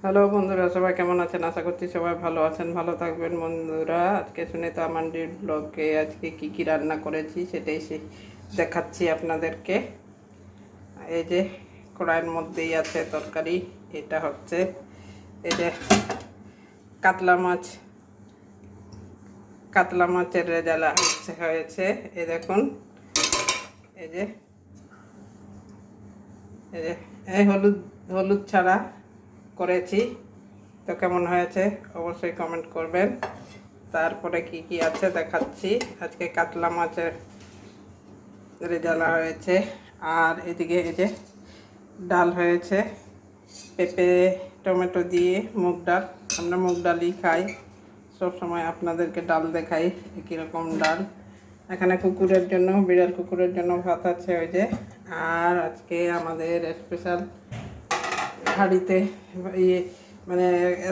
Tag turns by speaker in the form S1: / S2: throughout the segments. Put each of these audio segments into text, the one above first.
S1: Hello বন্ধুরা, সবাই কেমন আছেন? আশা করছি সবাই ভালো আছেন, ভালো থাকবেন। বন্ধুরা, আজকে সুনিতা মান্ডির ব্লগে আজকে কি কি রান্না করেছি সেটাই দেখাচ্ছি আপনাদেরকে। এই যে কড়াইয়ের মধ্যেই আছে তরকারি। এটা হচ্ছে এই যে কাতলা মাছ, কাতলা মাছের রেজালা হয়েছে। এই দেখুন, এই যে এই যে এই হলুদ হলুদ ছাড়া করেছি। তো কেমন হয়েছে অবশ্যই কমেন্ট করবেন। তারপরে কি কি আছে দেখাচ্ছি। আজকে কাতলা মাছের রেজালা হয়েছে, আর এদিকে এই যে ডাল হয়েছে পেঁপে টমেটো দিয়ে, মুগ ডাল। আমরা মুগ ডালই খাই সবসময়, আপনাদেরকে ডাল দেখাই কীরকম ডাল। এখানে কুকুরের জন্য, বিড়াল কুকুরের জন্য ভাত আছে ওই যে। আর আজকে আমাদের স্পেশাল হাঁড়িতে মানে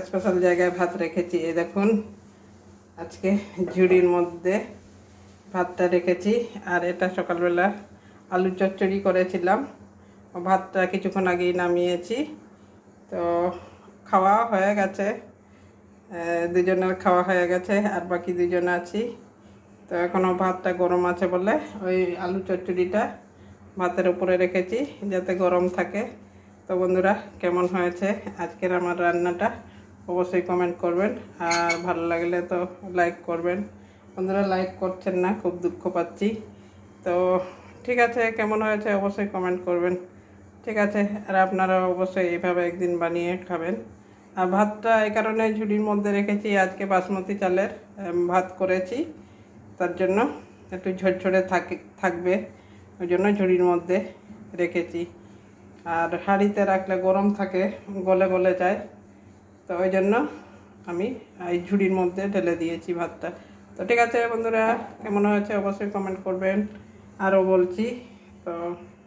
S1: স্পেশাল জায়গায় ভাত রেখেছি। এই দেখুন, আজকে ঝুড়ির মধ্যে ভাতটা রেখেছি। আর এটা সকালবেলা আলু চচ্চড়ি করেছিলাম, ভাতটা কিছুক্ষণ আগেই নামিয়েছি। তো খাওয়া হয়ে গেছে, দুজনের খাওয়া হয়ে গেছে, আর বাকি দুজন আছি। তো এখনও ভাতটা গরম আছে বলে ওই আলু চচ্চড়িটা ভাতের উপরে রেখেছি যাতে গরম থাকে। তো বন্ধুরা, কেমন হয়েছে আজকের আমার রান্নাটা অবশ্যই কমেন্ট করবেন, আর ভালো লাগলে তো লাইক করবেন। বন্ধুরা লাইক করছেন না, খুব দুঃখ পাচ্ছি। তো ঠিক আছে, কেমন হয়েছে অবশ্যই কমেন্ট করবেন। ঠিক আছে, আর আপনারা অবশ্যই এইভাবে একদিন বানিয়ে খাবেন। আর ভাতটা এই কারণে ঝুড়ির মধ্যে রেখেছি, আজকে বাসমতি চালের ভাত করেছি, তার জন্য একটু ঝরঝরে থাকবে, ওই জন্য ঝুড়ির মধ্যে রেখেছি। আর হাঁড়িতে রাখলে গরম থাকে, গলে গলে যায়, তো ওই জন্য আমি এই ঝুড়ির মধ্যে ঢেলে দিয়েছি ভাতটা। তো ঠিক আছে বন্ধুরা, কেমন হয়েছে অবশ্যই কমেন্ট করবেন। আরও বলছি, তো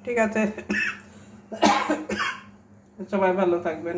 S1: ঠিক আছে, সবাই ভালো থাকবেন।